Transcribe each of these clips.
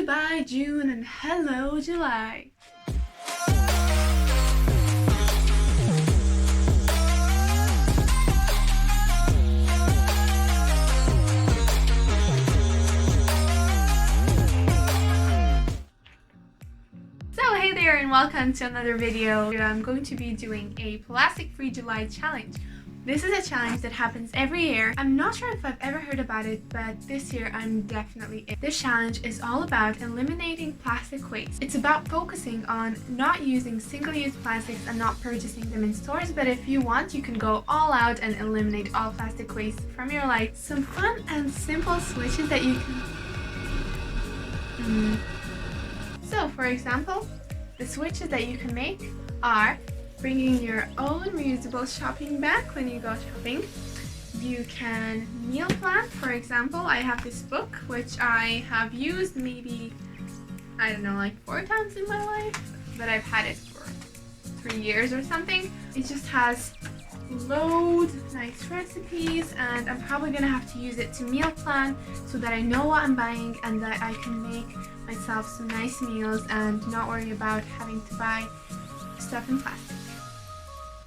Goodbye June and hello July. So hey there and welcome to another video. I'm going to be doing a plastic-free July challenge. This is a challenge that happens every year. I'm not sure if I've ever heard about it, but this year I'm definitely in. This challenge is all about eliminating plastic waste. It's about focusing on not using single-use plastics and not purchasing them in stores, but if you want, you can go all out and eliminate all plastic waste from your life. Some fun and simple switches that you can... So, for example, the switches that you can make are bringing your own reusable shopping bag when you go shopping. You can meal plan. For example, I have this book which I have used maybe, I don't know, like 4 times in my life, but I've had it for 3 years or something. It just has loads of nice recipes and I'm probably gonna have to use it to meal plan so that I know what I'm buying and that I can make myself some nice meals and not worry about having to buy stuff in plastic.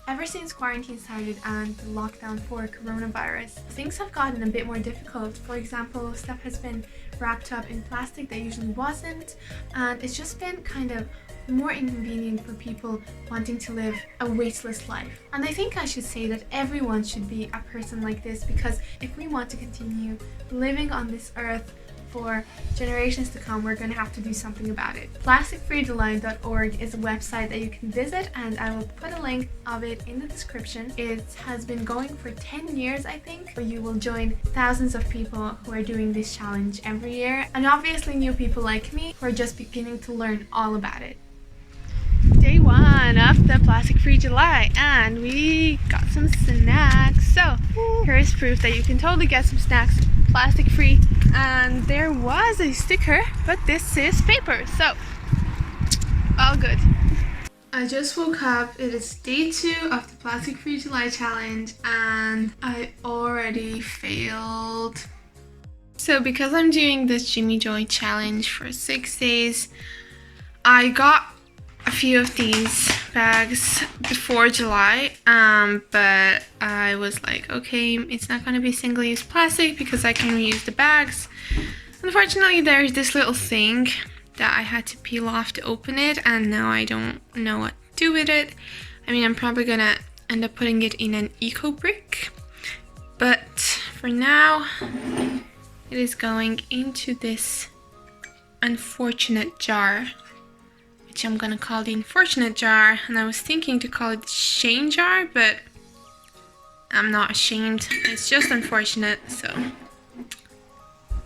Ever since quarantine started and the lockdown for coronavirus, things have gotten a bit more difficult. For example, stuff has been wrapped up in plastic that usually wasn't, and it's just been kind of more inconvenient for people wanting to live a wasteless life. And I think I should say that everyone should be a person like this, because if we want to continue living on this earth for generations to come, we're going to have to do something about it. Plasticfreejuly.org is a website that you can visit and I will put a link of it in the description. It has been going for 10 years, I think, where you will join thousands of people who are doing this challenge every year, and obviously new people like me who are just beginning to learn all about it. Day 1 of the Plastic Free July and we got some snacks. So here is proof that you can totally get some snacks plastic free, and there was a sticker, but this is paper, so all good. I just woke up. It is day 2 of the Plastic Free July challenge and I already failed. So because I'm doing this Jimmy Joy challenge for 6 days, I got a few of these bags before July, but I was like, okay, it's not going to be single-use plastic because I can reuse the bags. Unfortunately, there's this little thing that I had to peel off to open it, and now I don't know what to do with it. I mean, I'm probably gonna end up putting it in an eco brick, but for now it is going into this unfortunate jar, which I'm gonna call the unfortunate jar, and I was thinking to call it the shame jar, but I'm not ashamed, it's just unfortunate. So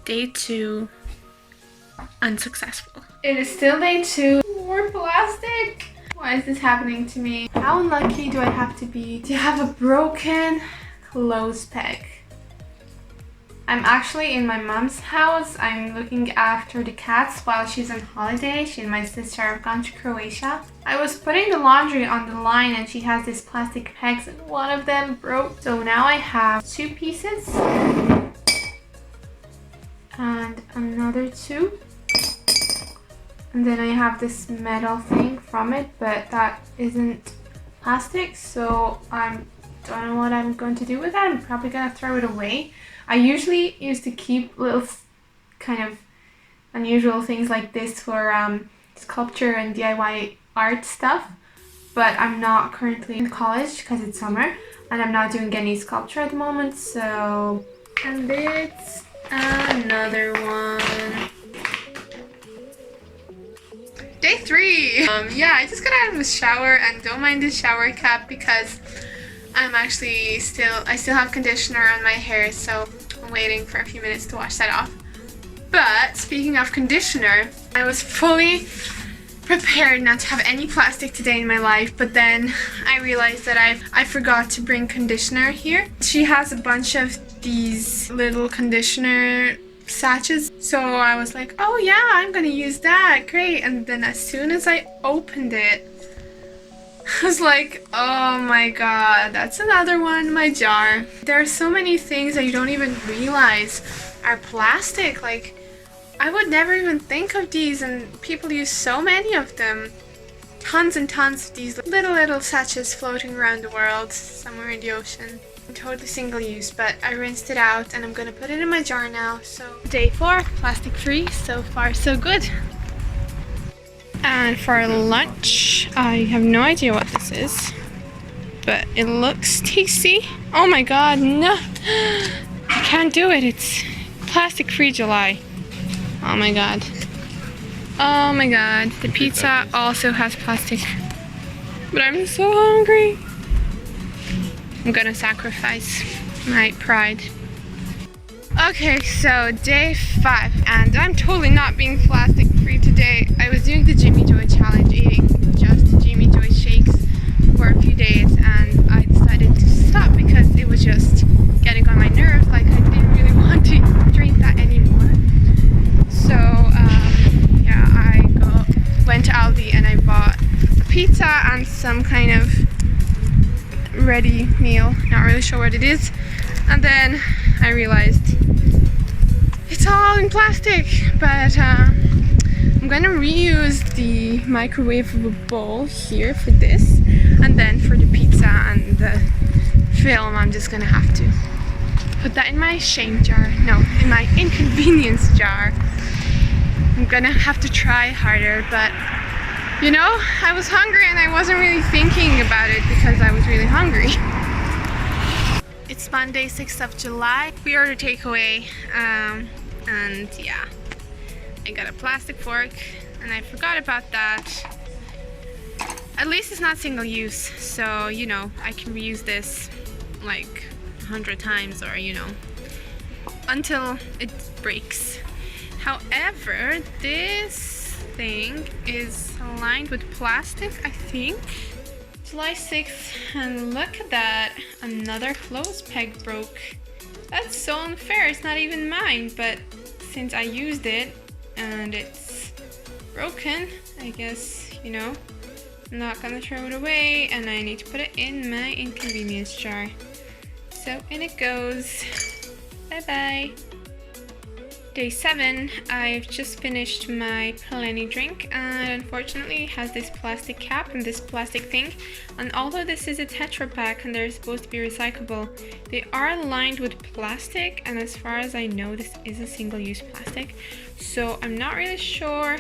day 2 unsuccessful. It is still day 2. More plastic. Why is this happening to me? How unlucky do I have to be to have a broken clothes peg? I'm actually in my mom's house. I'm looking after the cats while she's on holiday. She and my sister have gone to Croatia. I was putting the laundry on the line and she has these plastic pegs and one of them broke. So now I have 2 pieces and another 2. And then I have this metal thing from it, but that isn't plastic. So I don't know what I'm going to do with that. I'm probably gonna throw it away. I usually used to keep little kind of unusual things like this for sculpture and DIY art stuff, but I'm not currently in college because it's summer and I'm not doing any sculpture at the moment. So, and it's another one. Day 3. Yeah, I just got out of the shower and don't mind the shower cap because I still have conditioner on my hair, so I'm waiting for a few minutes to wash that off. But speaking of conditioner, I was fully prepared not to have any plastic today in my life, but then I realized that I forgot to bring conditioner here. She has a bunch of these little conditioner sachets, so I was like, oh yeah, I'm gonna use that, great. And then as soon as I opened it, I was like, oh my god, that's another one in my jar. There are so many things that you don't even realize are plastic. Like, I would never even think of these, and people use so many of them. Tons and tons of these little sachets floating around the world, somewhere in the ocean. Totally single use, but I rinsed it out and I'm gonna put it in my jar now. So day 4, plastic free, so far so good. And for lunch, I have no idea what this is, but it looks tasty. Oh my god, no! I can't do it, it's plastic free July. Oh my god. Oh my god, the pizza also has plastic. But I'm so hungry. I'm gonna sacrifice my pride. Okay, so day 5, and I'm totally not being plastic free today. I was doing the Jimmy Joy challenge, eating just Jimmy Joy shakes for a few days, and I decided to stop because it was just getting on my nerves. Like, I didn't really want to drink that anymore. So yeah, I went to Aldi and I bought a pizza and some kind of ready meal, not really sure what it is, and then I realized it's all in plastic, but I'm gonna reuse the microwavable bowl here for this, and then for the pizza and the film I'm just gonna have to put that in my shame jar, no, in my inconvenience jar. I'm gonna have to try harder, but you know, I was hungry and I wasn't really thinking about it because I was really hungry. It's Monday, 6th of July. We ordered takeaway, and yeah, I got a plastic fork and I forgot about that. At least it's not single use, so you know, I can reuse this like 100 times, or you know, until it breaks. However, this thing is lined with plastic, I think. July 6th, and look at that, another clothes peg broke. That's so unfair, it's not even mine, but since I used it and it's broken, I guess, you know, I'm not gonna throw it away, and I need to put it in my inconvenience jar. So in it goes. Bye bye. Day 7, I've just finished my Plenty drink, and unfortunately it has this plastic cap and this plastic thing, and although this is a Tetra Pak and they're supposed to be recyclable, they are lined with plastic, and as far as I know this is a single-use plastic, so I'm not really sure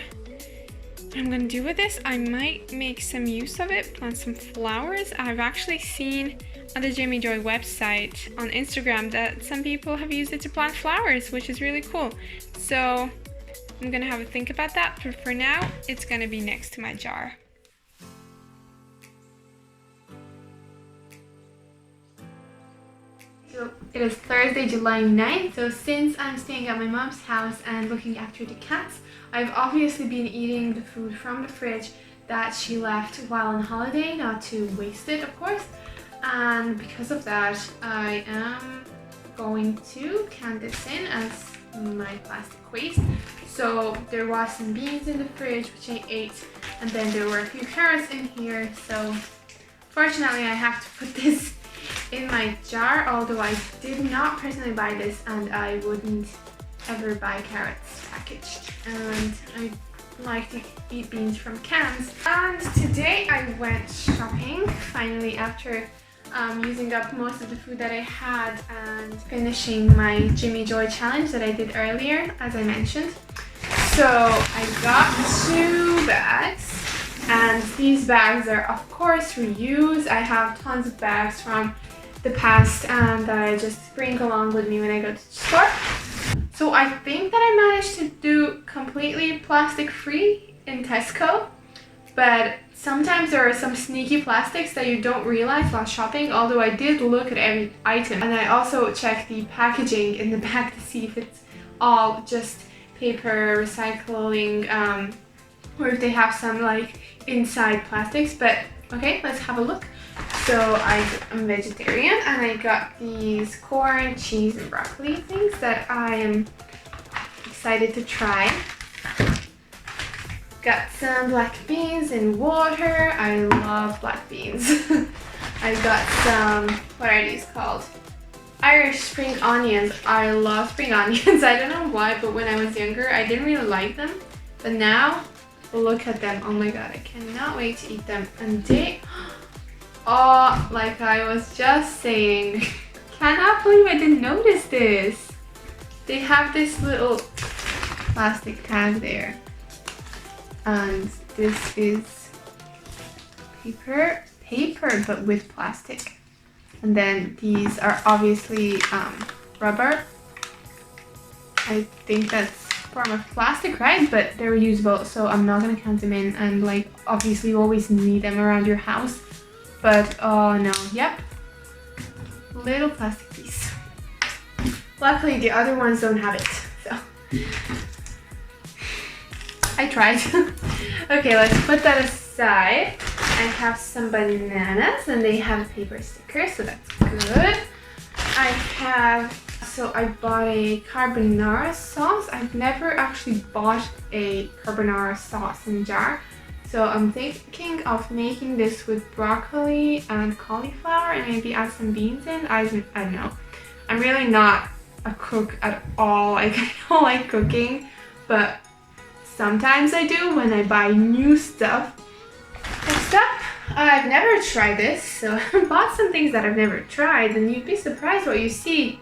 what I'm gonna do with this. I might make some use of it, plant some flowers. I've actually seen on the Jimmy Joy website on Instagram that some people have used it to plant flowers, which is really cool. So I'm gonna have a think about that, but for now it's gonna be next to my jar. So it is Thursday, July 9th, so since I'm staying at my mom's house and looking after the cats, I've obviously been eating the food from the fridge that she left while on holiday, not to waste it, of course. And because of that, I am going to can this in as my plastic waste. So there was some beans in the fridge, which I ate, and then there were a few carrots in here. So fortunately, I have to put this in my jar, although I did not personally buy this, and I wouldn't ever buy carrots packaged. And I like to eat beans from cans. And today I went shopping, finally, after using up most of the food that I had and finishing my Jimmy Joy challenge that I did earlier, as I mentioned. So I got 2 bags, and these bags are of course reused. I have tons of bags from the past that I just bring along with me when I go to the store. So I think that I managed to do completely plastic free in Tesco, but sometimes there are some sneaky plastics that you don't realize while shopping, although I did look at every item, and I also checked the packaging in the back to see if it's all just paper recycling, or if they have some like inside plastics. But okay, let's have a look. So I'm vegetarian, and I got these corn, cheese, and broccoli things that I am excited to try. Got some black beans in water. I love black beans. I got some, what are these called? Irish spring onions. I love spring onions. I don't know why, but when I was younger, I didn't really like them. But now, look at them. Oh my god, I cannot wait to eat them. And they, oh, like I was just saying, cannot believe I didn't notice this. They have this little plastic tag there. And this is paper, but with plastic. And then these are obviously rubber. I think that's a form of plastic, right? But they're reusable, so I'm not gonna count them in. And like, obviously you always need them around your house. But oh no, yep. Little plastic piece. Luckily the other ones don't have it, so. I tried. Okay, let's put that aside. I have some bananas and they have a paper sticker, so that's good. I bought a carbonara sauce. I've never actually bought a carbonara sauce in a jar. So I'm thinking of making this with broccoli and cauliflower and maybe add some beans in. I don't know. I'm really not a cook at all. Like, I don't like cooking, but sometimes I do when I buy new stuff. Next up, I've never tried this, so I bought some things that I've never tried, and you'd be surprised what you see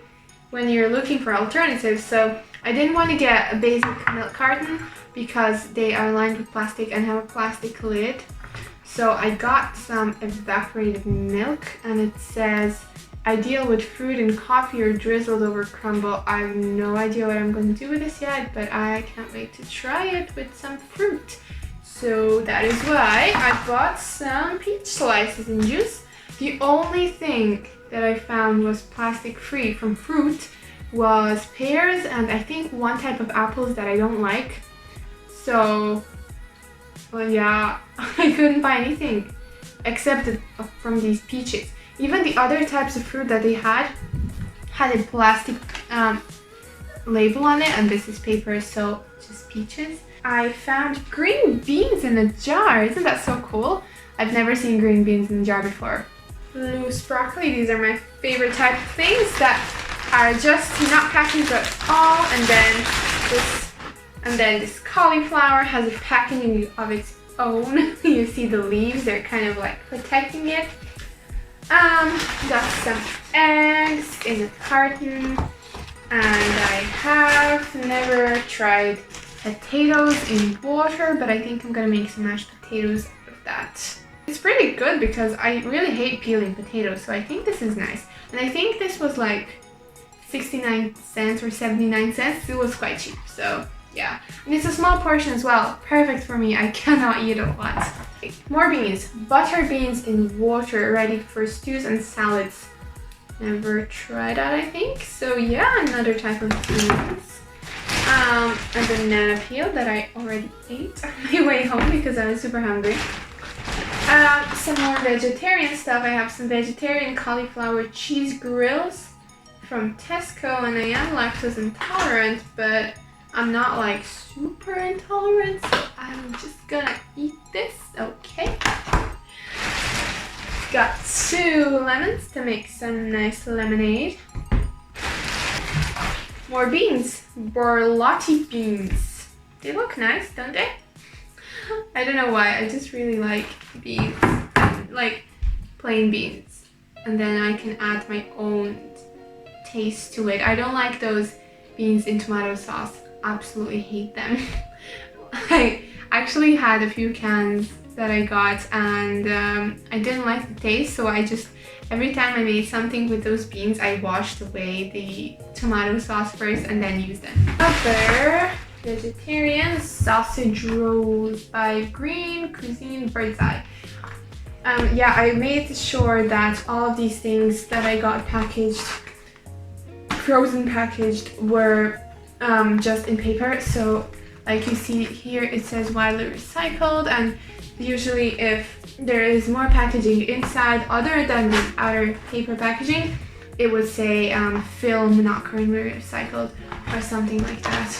when you're looking for alternatives. So I didn't want to get a basic milk carton because they are lined with plastic and have a plastic lid. So I got some evaporated milk, and it says ideal with fruit and coffee or drizzled over crumble. I have no idea what I'm going to do with this yet, but I can't wait to try it with some fruit. So that is why I bought some peach slices and juice. The only thing that I found was plastic free from fruit was pears and I think one type of apples that I don't like. So, well, yeah, I couldn't buy anything except from these peaches. Even the other types of fruit that they had a plastic label on it, and this is paper, so just peaches. I found green beans in a jar. Isn't that so cool? I've never seen green beans in a jar before. Loose broccoli. These are my favorite type of things that are just not packaged at all. And then this cauliflower has a packaging of its own. You see the leaves, they're kind of like protecting it. Got some eggs in a carton, and I have never tried potatoes in water, but I think I'm gonna make some mashed potatoes out of that. It's pretty good because I really hate peeling potatoes, so I think this is nice. And I think this was like 69 cents or 79 cents. It was quite cheap, so yeah. And it's a small portion as well. Perfect for me. I cannot eat a lot. More beans. Butter beans in water, ready for stews and salads. Never tried that, I think. So yeah, another type of beans. A banana peel that I already ate on my way home because I was super hungry. Some more vegetarian stuff. I have some vegetarian cauliflower cheese grills from Tesco, and I am lactose intolerant, but I'm not like super intolerant, so I'm just gonna eat this, okay? Got 2 lemons to make some nice lemonade. More beans, borlotti beans. They look nice, don't they? I don't know why, I just really like beans, like plain beans. And then I can add my own taste to it. I don't like those beans in tomato sauce. Absolutely hate them. I actually had a few cans that I got and I didn't like the taste, so I just, every time I made something with those beans, I washed away the tomato sauce first and then used them. Other vegetarian sausage rolls by Green Cuisine Bird's Eye. Yeah, I made sure that all of these things that I got packaged, frozen packaged, were just in paper. So like you see here, it says widely recycled, and usually if there is more packaging inside other than the outer paper packaging, it would say film not currently recycled or something like that.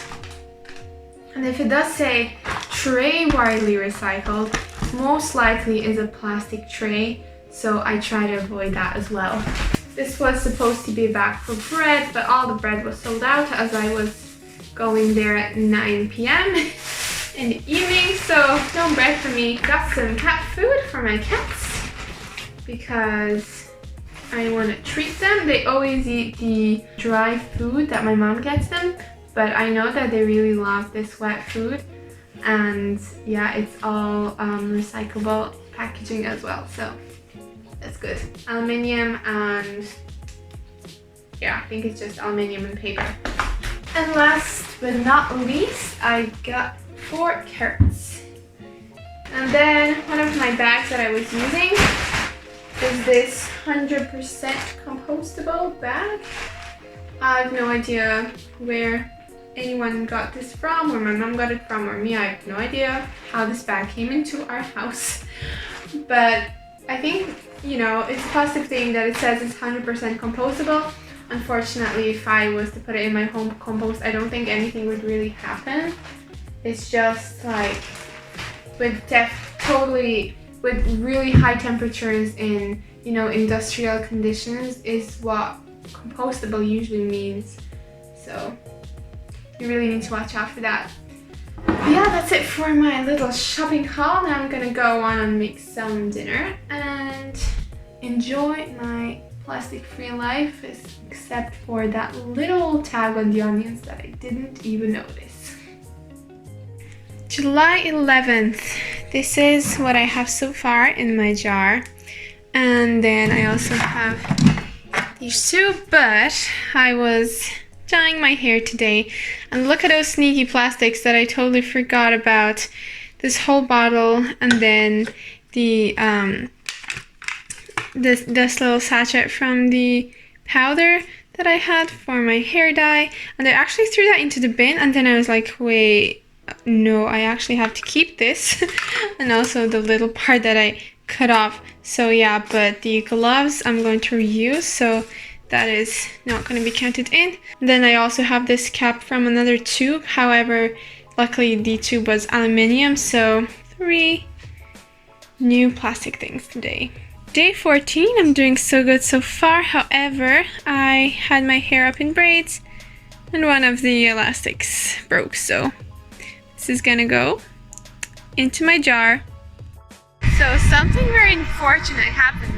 And if it does say tray widely recycled, most likely is a plastic tray, so I try to avoid that as well. This was supposed to be a bag for bread, but all the bread was sold out as I was going there at 9 p.m. in the evening, so no bread for me. Got some cat food for my cats because I want to treat them. They always eat the dry food that my mom gets them, but I know that they really love this wet food, and yeah, it's all recyclable packaging as well, so that's good. Aluminium and yeah, I think it's just aluminium and paper. And last but not least, I got 4 carrots. And then one of my bags that I was using is this 100% compostable bag. I have no idea where anyone got this from, or my mom got it from, or me. I have no idea how this bag came into our house. But I think, you know, it's a positive thing that it says it's 100% compostable. Unfortunately, if I was to put it in my home compost, I don't think anything would really happen. It's just like with really high temperatures in, you know, industrial conditions is what compostable usually means. So you really need to watch out for that. But yeah, that's it for my little shopping haul. Now I'm gonna go on and make some dinner and enjoy my plastic-free life, except for that little tag on the onions that I didn't even notice. July 11th. This is what I have so far in my jar. And then I also have these two, but I was dyeing my hair today, and look at those sneaky plastics that I totally forgot about. This whole bottle, and then the this little sachet from the powder that I had for my hair dye, and I actually threw that into the bin, and then I was like, wait, no, I actually have to keep this. And also the little part that I cut off. So yeah, but the gloves I'm going to reuse, so that is not going to be counted in. Then I also have this cap from another tube. However, luckily the tube was aluminium, so 3 new plastic things today. Day 14, I'm doing so good so far. However, I had my hair up in braids and one of the elastics broke, so this is gonna go into my jar. So something very unfortunate happened.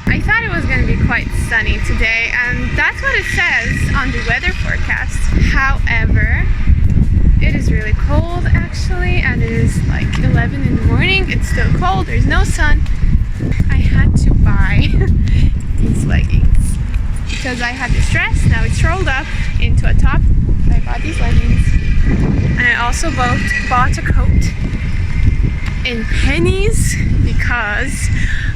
I thought it was going to be quite sunny today, and that's what it says on the weather forecast. However, it is really cold actually, and it is like 11 in the morning. It's still cold, there's no sun. I had to buy these leggings because I had this dress, now it's rolled up into a top. I bought these leggings, and I also bought a coat in Pennies because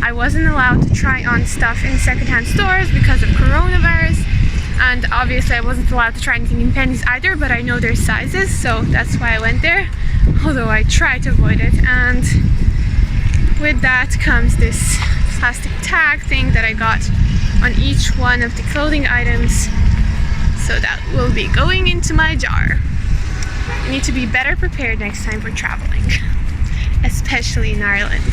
I wasn't allowed to try on stuff in secondhand stores because of coronavirus, and obviously I wasn't allowed to try anything in Pennies either, but I know their sizes, so that's why I went there, although I tried to avoid it. And with that comes this plastic tag thing that I got on each one of the clothing items, so that will be going into my jar. I need to be better prepared next time for traveling, especially in Ireland.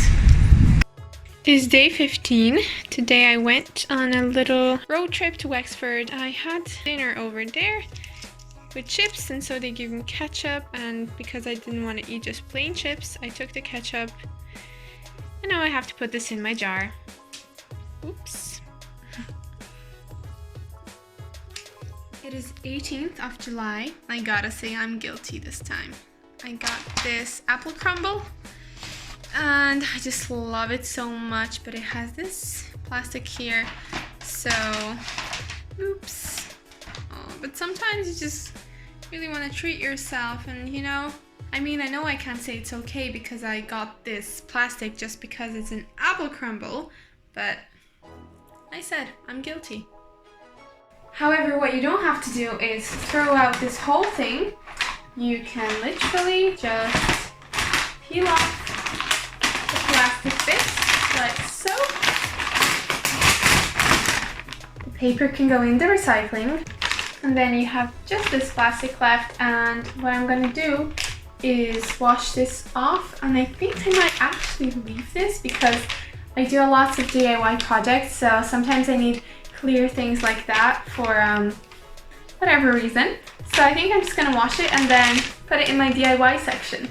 It is day 15. Today I went on a little road trip to Wexford. I had dinner over there with chips, and so they gave me ketchup, and because I didn't want to eat just plain chips, I took the ketchup, and now I have to put this in my jar. Oops. It is 18th of July. I gotta say I'm guilty this time. I got this apple crumble, and I just love it so much, but it has this plastic here, so oops. Oh, but sometimes you just really want to treat yourself, and you know, I mean, I know I can't say it's okay because I got this plastic just because it's an apple crumble, but I said I'm guilty. However, what you don't have to do is throw out this whole thing. You can literally just peel off plastic bits like so. The paper can go in the recycling, and then you have just this plastic left, and what I'm going to do is wash this off, and I think I might actually leave this because I do lots of DIY projects, so sometimes I need clear things like that for whatever reason. So I think I'm just gonna wash it and then put it in my DIY section.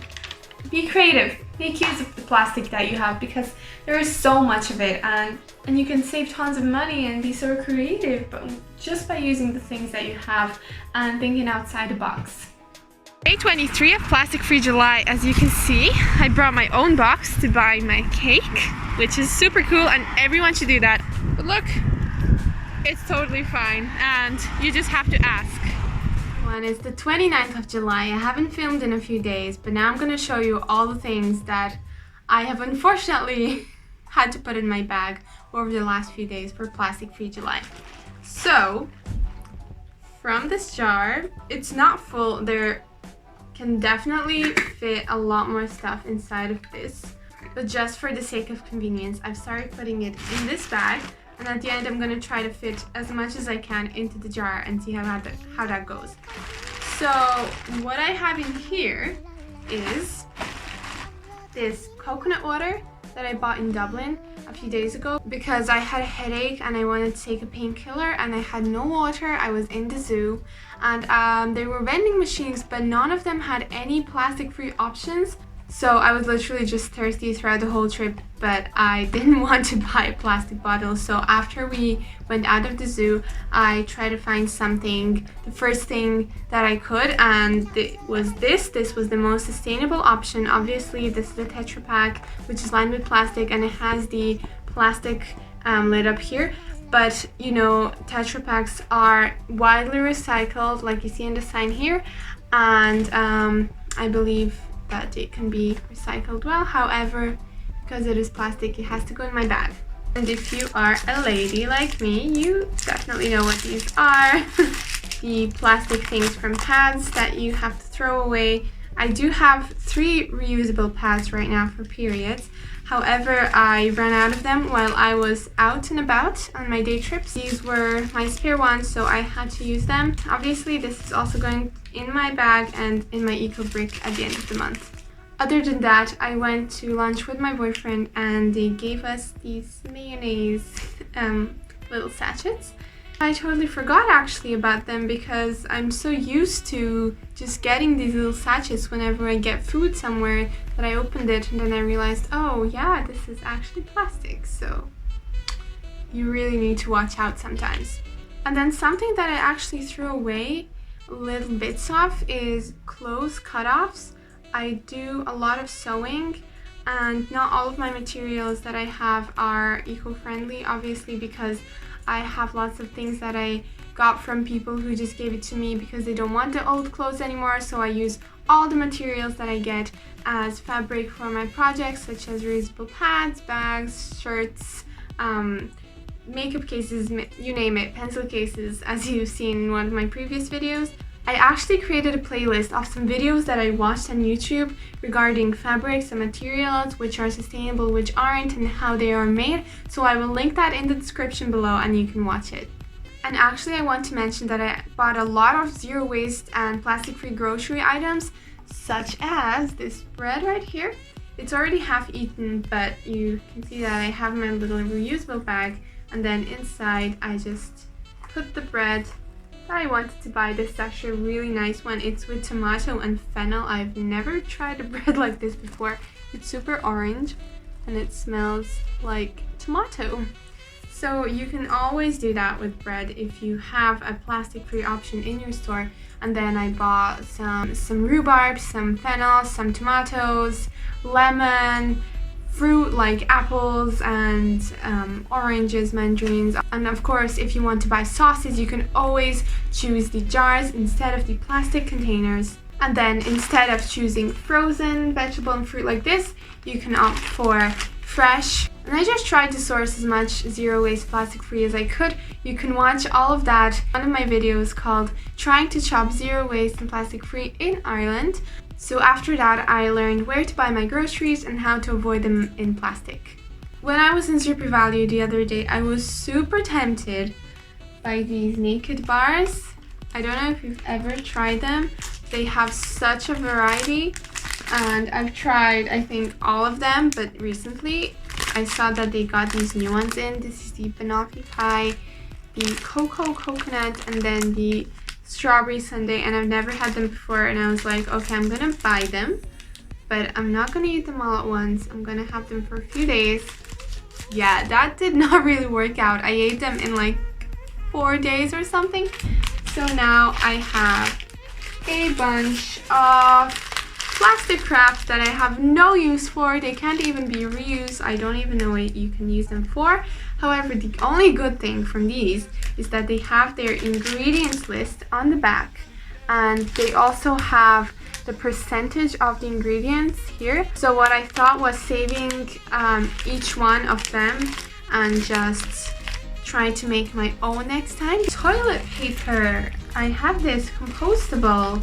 Be creative. Make use of the plastic that you have because there is so much of it, and you can save tons of money and be so creative but just by using the things that you have and thinking outside the box. Day 23 of Plastic Free July. As you can see, I brought my own box to buy my cake, which is super cool and everyone should do that. But look, it's totally fine and you just have to ask. One is the 29th of July. I haven't filmed in a few days, but now I'm going to show you all the things that I have unfortunately had to put in my bag over the last few days for Plastic Free July. So, from this jar, it's not full. There can definitely fit a lot more stuff inside of this, but just for the sake of convenience, I've started putting it in this bag, and at the end I'm going to try to fit as much as I can into the jar and see how that goes. So what I have in here is this coconut water that I bought in Dublin a few days ago because I had a headache and I wanted to take a painkiller and I had no water. I was in the zoo and there were vending machines, but none of them had any plastic-free options. So I was literally just thirsty throughout the whole trip, but I didn't want to buy a plastic bottle. So after we went out of the zoo, I tried to find something, the first thing that I could, and it was this. This was the most sustainable option. Obviously, this is a Tetra Pak, which is lined with plastic, and it has the plastic lid up here. But you know, Tetra Paks are widely recycled, like you see in the sign here, and I believe that it can be recycled well. However, because it is plastic, it has to go in my bag. And if you are a lady like me, you definitely know what these are. The plastic things from pads that you have to throw away. I do have 3 reusable pads right now for periods. However, I ran out of them while I was out and about on my day trips. These were my spare ones, so I had to use them. Obviously, this is also going in my bag and in my eco brick at the end of the month. Other than that, I went to lunch with my boyfriend and they gave us these mayonnaise little sachets. I totally forgot actually about them because I'm so used to just getting these little sachets whenever I get food somewhere that I opened it and then I realized, oh yeah, this is actually plastic. So you really need to watch out sometimes. And then something that I actually threw away little bits of is clothes cutoffs. I do a lot of sewing and not all of my materials that I have are eco-friendly, obviously, because I have lots of things that I got from people who just gave it to me because they don't want the old clothes anymore. So I use all the materials that I get as fabric for my projects, such as reusable pads, bags, shirts, makeup cases, you name it, pencil cases, as you've seen in one of my previous videos. I actually created a playlist of some videos that I watched on YouTube regarding fabrics and materials, which are sustainable, which aren't, and how they are made. So I will link that in the description below and you can watch it. And actually I want to mention that I bought a lot of zero waste and plastic-free grocery items, such as this bread right here. It's already half eaten, but you can see that I have my little reusable bag, and then inside I just put the bread that I wanted to buy. This is actually a really nice one. It's with tomato and fennel. I've never tried a bread like this before. It's super orange and it smells like tomato. So you can always do that with bread if you have a plastic-free option in your store. And then I bought some rhubarb, some fennel, some tomatoes, lemon, fruit like apples and oranges, mandarins. And of course, if you want to buy sauces, you can always choose the jars instead of the plastic containers. And then instead of choosing frozen vegetable and fruit like this, you can opt for fresh. And I just tried to source as much zero waste plastic free as I could. You can watch all of that on one of my videos called Trying to Shop Zero Waste and Plastic Free in Ireland. So after that, I learned where to buy my groceries and how to avoid them in plastic. When I was in Super Value the other day, I was super tempted by these naked bars. I don't know if you've ever tried them. They have such a variety, and I've tried, I think, all of them, but recently I saw that they got these new ones in. This is the banoffee pie, the cocoa coconut and then the strawberry sundae, and I've never had them before, and I was like, okay, I'm gonna buy them, but I'm not gonna eat them all at once. I'm gonna have them for a few days. Yeah, that did not really work out. I ate them in like 4 days or something. So now I have a bunch of plastic crap that I have no use for. They can't even be reused. I don't even know what you can use them for. However, the only good thing from these is that they have their ingredients list on the back, and they also have the percentage of the ingredients here. So what I thought was saving each one of them and just trying to make my own next time. Toilet paper. I have this compostable,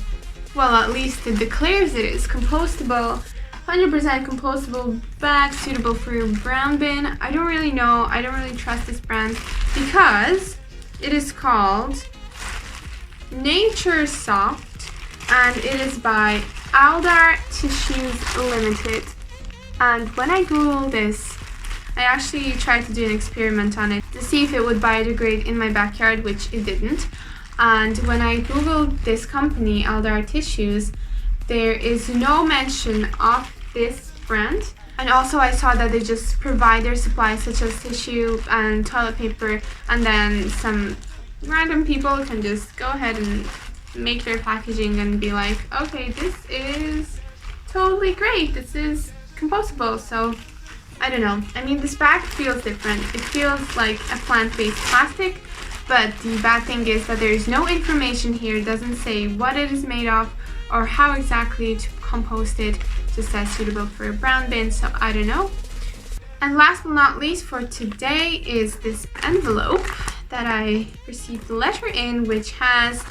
well, at least it declares it is compostable, 100% compostable bag suitable for your brown bin. I don't really know, I don't really trust this brand because it is called Nature Soft, and it is by Aldar Tissues Limited. And when I googled this, I actually tried to do an experiment on it to see if it would biodegrade in my backyard, which it didn't. And when I googled this company, Aldar Tissues, there is no mention of this brand. And also I saw that they just provide their supplies such as tissue and toilet paper, and then some random people can just go ahead and make their packaging and be like, okay, this is totally great, this is compostable. So I don't know, I mean, this bag feels different. It feels like a plant-based plastic, but the bad thing is that there is no information here. It doesn't say what it is made of or how exactly to compost it. It just says suitable for a brown bin, so I don't know. And last but not least for today is this envelope that I received the letter in, which has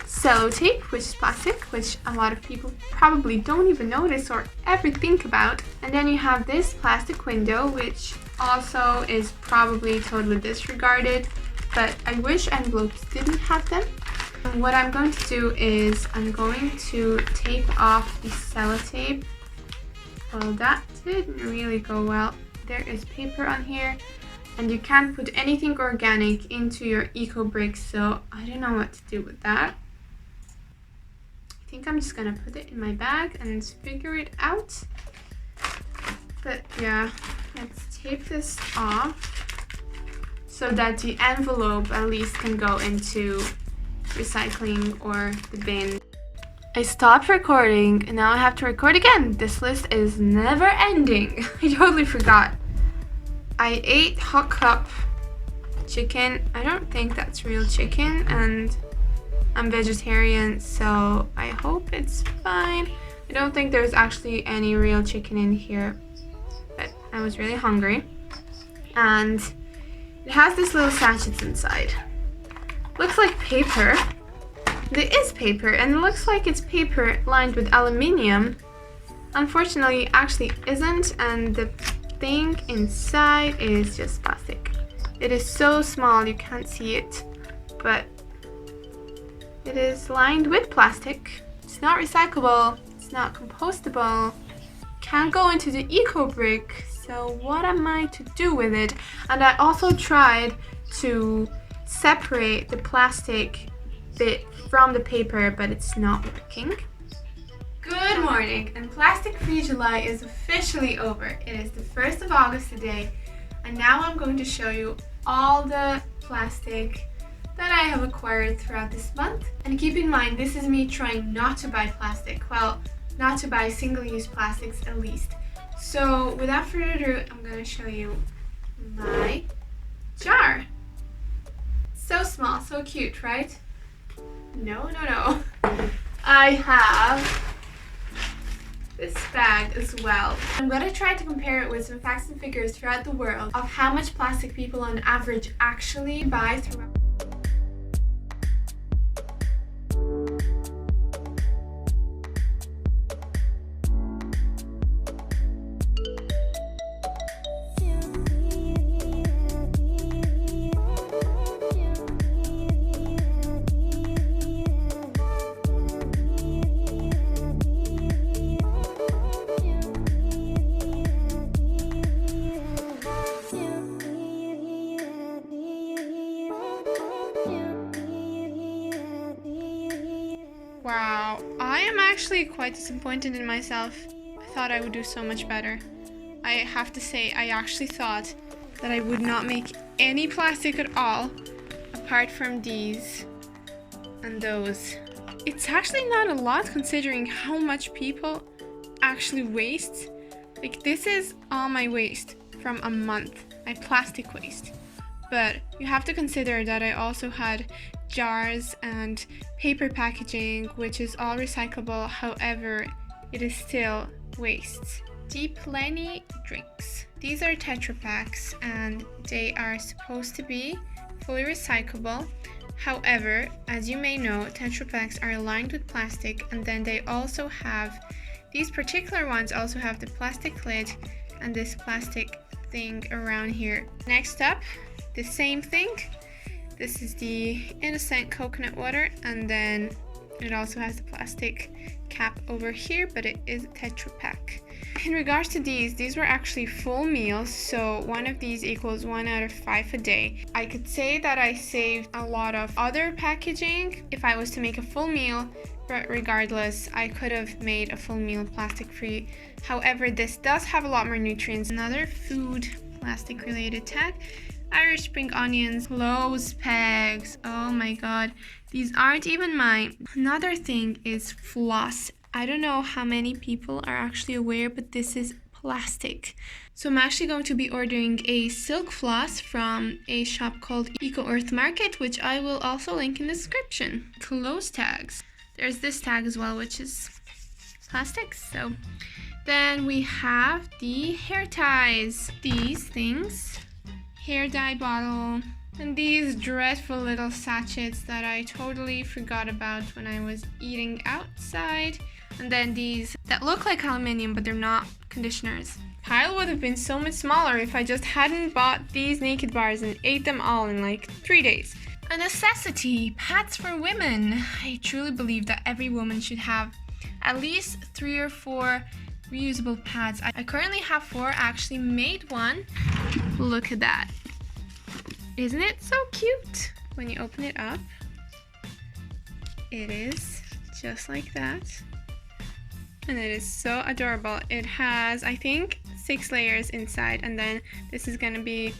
sellotape, which is plastic, which a lot of people probably don't even notice or ever think about. And then you have this plastic window, which also is probably totally disregarded, but I wish envelopes didn't have them. And what I'm going to do is I'm going to tape off the sellotape. Well, that didn't really go well. There is paper on here, and you can't put anything organic into your eco bricks, so I don't know what to do with that. I think I'm just gonna put it in my bag and figure it out. But yeah, let's tape this off so that the envelope at least can go into recycling or the bin. I stopped recording and now I have to record again. This list is never ending. I totally forgot. I ate hot cup chicken. I don't think that's real chicken, and I'm vegetarian, so I hope it's fine. I don't think there's actually any real chicken in here, but I was really hungry. And it has this little sachets inside. Looks like paper. There is paper, and it looks like it's paper lined with aluminium. Unfortunately, it actually isn't, and the thing inside is just plastic. It is so small you can't see it, but it is lined with plastic. It's not recyclable, it's not compostable, can't go into the eco brick, so what am I to do with it? And I also tried to separate the plastic bit from the paper, but it's not working. Good morning, and Plastic Free July is officially over. It is the 1st of August today, and now I'm going to show you all the plastic that I have acquired throughout this month. And keep in mind, this is me trying not to buy plastic. Well, not to buy single-use plastics at least. So without further ado, I'm going to show you my jar. So small, so cute, right? No. I have this bag as well. I'm going to try to compare it with some facts and figures throughout the world of how much plastic people on average actually buy throughout. actually quite disappointed in myself. I thought I would do so much better. I have to say, I actually thought that I would not make any plastic at all, apart from these and those. It's actually not a lot considering how much people actually waste. Like, this is all my waste from a month, my plastic waste. But you have to consider that I also had jars and paper packaging, which is all recyclable. However, it is still waste. Plenty drinks. These are Tetra Paks and they are supposed to be fully recyclable. However, as you may know, Tetra Paks are lined with plastic, and then they also have, these particular ones also have the plastic lid and this plastic thing around here. Next up, the same thing. This is the innocent coconut water, and then it also has the plastic cap over here, but it is a Tetra Pak. In regards to these were actually full meals, so one of these equals 1 out of 5 a day. I could say that I saved a lot of other packaging if I was to make a full meal, but regardless, I could have made a full meal plastic free. However, this does have a lot more nutrients. Another food plastic related tag: Irish spring onions, clothes pegs. Oh my god, these aren't even mine. Another thing is floss. I don't know how many people are actually aware, but this is plastic. So I'm actually going to be ordering a silk floss from a shop called Eco Earth Market, which I will also link in the description. Clothes tags. There's this tag as well, which is plastic. So then we have the hair ties. These things. Hair dye bottle, and these dreadful little sachets that I totally forgot about when I was eating outside. And then these that look like aluminium, but they're not, conditioners. Pile would have been so much smaller if I just hadn't bought these naked bars and ate them all in like 3 days. A necessity: pads for women. I truly believe that every woman should have at least 3 or 4 reusable pads. I currently have 4. I actually made one. Look at that. Isn't it so cute? When you open it up, it is just like that. And it is so adorable. It has, I think, 6 layers inside, and then this is gonna be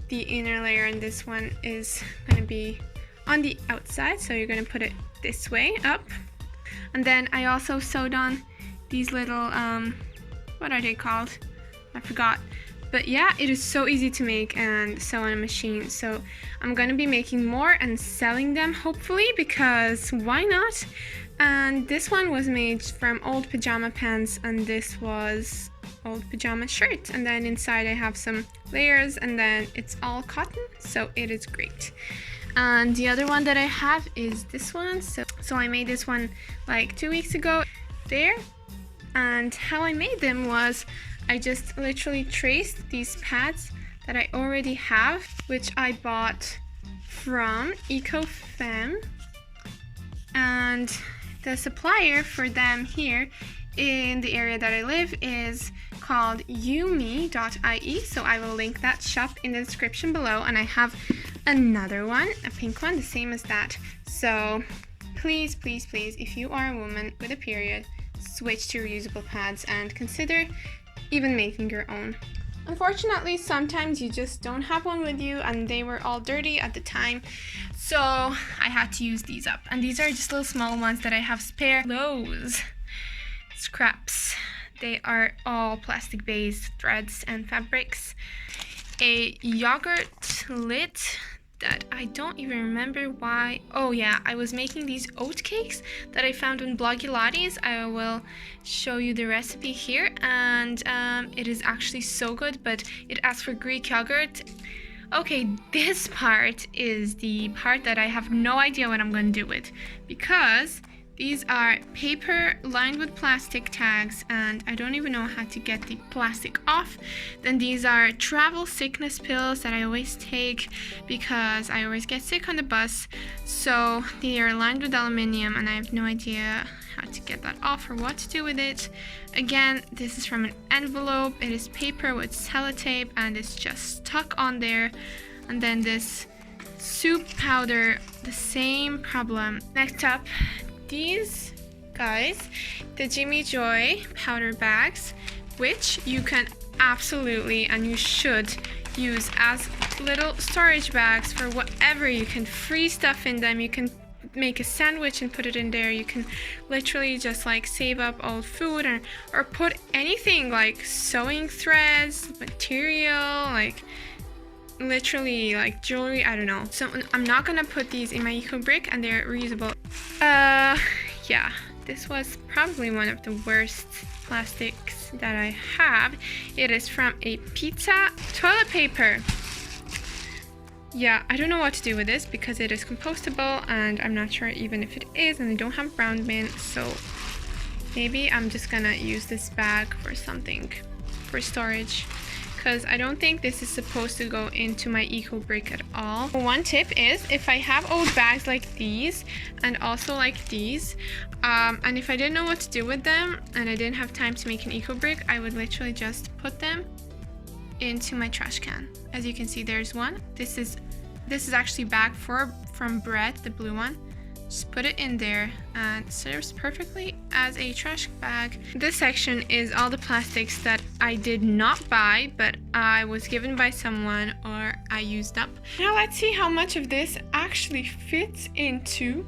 the inner layer, and this one is gonna be on the outside. So you're gonna put it this way up. And then I also sewed on these little, what are they called? I forgot. But yeah, it is so easy to make and sew on a machine. So I'm gonna be making more and selling them, hopefully, because why not? And this one was made from old pajama pants, and this was old pajama shirt. And then inside I have some layers, and then it's all cotton, so it is great. And the other one that I have is this one. So I made this one like 2 weeks ago there. And how I made them was I just literally traced these pads that I already have, which I bought from EcoFem. And the supplier for them here in the area that I live is called yumi.ie, so I will link that shop in the description below. And I have another one, a pink one, the same as that. So please, please, please, if you are a woman with a period, switch to reusable pads and consider even making your own. Unfortunately, sometimes you just don't have one with you, and they were all dirty at the time, so I had to use these up. And these are just little small ones that I have spare. Those scraps, they are all plastic based threads and fabrics. A yogurt lid that I don't even remember why. Oh yeah, I was making these oat cakes that I found on Bloggy Lotties. I will show you the recipe here, and it is actually so good, but it asks for Greek yogurt. Okay, this part is the part that I have no idea what I'm going to do with, because these are paper lined with plastic tags, and I don't even know how to get the plastic off. Then these are travel sickness pills that I always take because I always get sick on the bus. So they are lined with aluminium, and I have no idea how to get that off or what to do with it. Again, this is from an envelope. It is paper with sellotape, and it's just stuck on there. And then this soup powder, the same problem. Next up, these guys, the Jimmy Joy powder bags, which you can absolutely and you should use as little storage bags for whatever. You can freeze stuff in them, you can make a sandwich and put it in there, you can literally just like save up old food, or put anything like sewing threads, material, like literally like jewelry, I don't know. So I'm not gonna put these in my eco brick, and they're reusable. Yeah, this was probably one of the worst plastics that I have. It is from a pizza toilet paper. Yeah, I don't know what to do with this because it is compostable, and I'm not sure even if it is, and I don't have brown bin, so maybe I'm just gonna use this bag for something, for storage, because I don't think this is supposed to go into my eco brick at all. One tip is, if I have old bags like these and also like these, and if I didn't know what to do with them and I didn't have time to make an eco brick, I would literally just put them into my trash can. As you can see, there's one. This is actually bag from Bread, the blue one. Just put it in there and it serves perfectly as a trash bag. This section is all the plastics that I did not buy, but I was given by someone or I used up. Now let's see how much of this actually fits into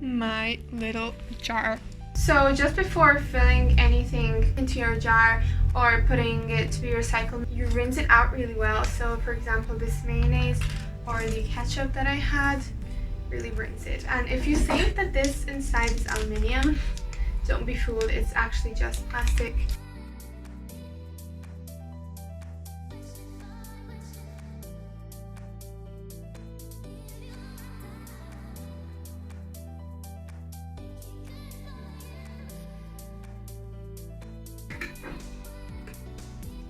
my little jar. So just before filling anything into your jar or putting it to be recycled, you rinse it out really well. So for example, this mayonnaise or the ketchup that I had, really rinse it. And if you think that this inside is aluminium, don't be fooled, it's actually just plastic.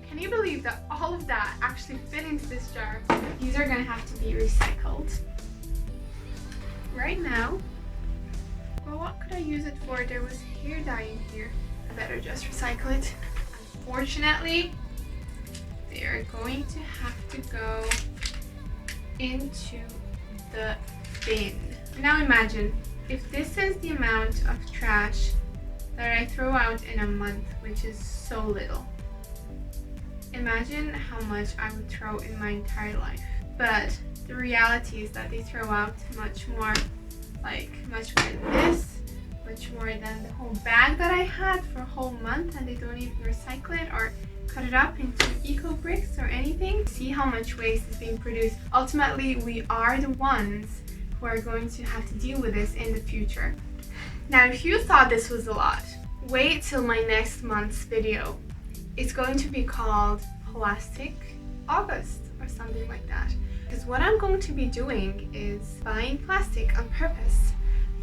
Can you believe that all of that actually fit into this jar? These are gonna have to be recycled. Right now, well, what could I use it for? There was hair dye in here. I better just recycle it. Unfortunately, they are going to have to go into the bin. Now imagine, if this is the amount of trash that I throw out in a month, which is so little. Imagine how much I would throw in my entire life. But the reality is that they throw out much more than this, much more than the whole bag that I had for a whole month, and they don't even recycle it or cut it up into eco bricks or anything. See how much waste is being produced. Ultimately, we are the ones who are going to have to deal with this in the future. Now, if you thought this was a lot, wait till my next month's video. It's going to be called Plastic August or something like that. Because what I'm going to be doing is buying plastic on purpose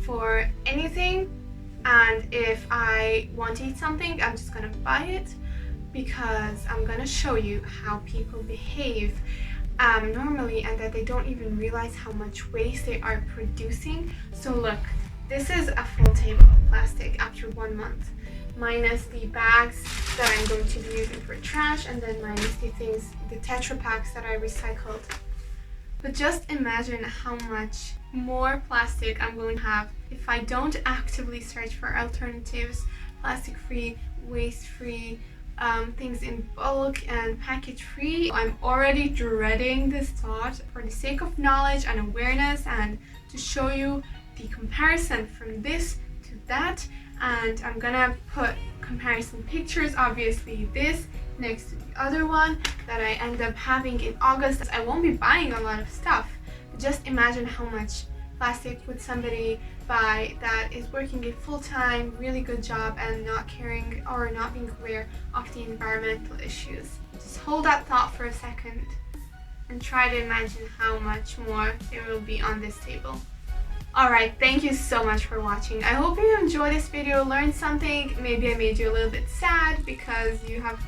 for anything, and if I want to eat something, I'm just gonna buy it, because I'm gonna show you how people behave normally, and that they don't even realize how much waste they are producing. So look, this is a full table of plastic after 1 month, minus the bags that I'm going to be using for trash, and then minus the things, the Tetra Packs that I recycled. But just imagine how much more plastic I'm going to have if I don't actively search for alternatives, plastic-free, waste-free, things in bulk and package-free. I'm already dreading this thought for the sake of knowledge and awareness, and to show you the comparison from this to that. And I'm gonna put comparison pictures, obviously this next to the other one that I end up having in August. I won't be buying a lot of stuff, but just imagine how much plastic would somebody buy that is working a full-time, really good job and not caring or not being aware of the environmental issues. Just hold that thought for a second and try to imagine how much more there will be on this table. Alright, thank you so much for watching. I hope you enjoyed this video, learned something. Maybe I made you a little bit sad because you have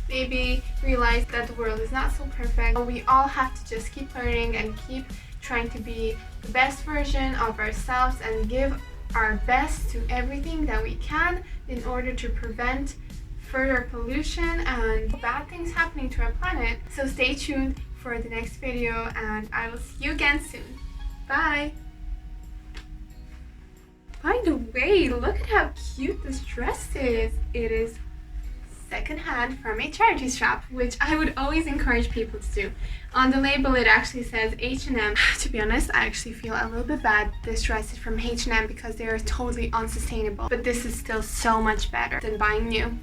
maybe realized that the world is not so perfect. We all have to just keep learning and keep trying to be the best version of ourselves and give our best to everything that we can in order to prevent further pollution and bad things happening to our planet. So stay tuned for the next video, and I will see you again soon. Bye! By the way, look at how cute this dress is. It is secondhand from a charity shop, which I would always encourage people to do. On the label it actually says H&M. To be honest, I actually feel a little bit bad this dress is from H&M because they are totally unsustainable, but this is still so much better than buying new.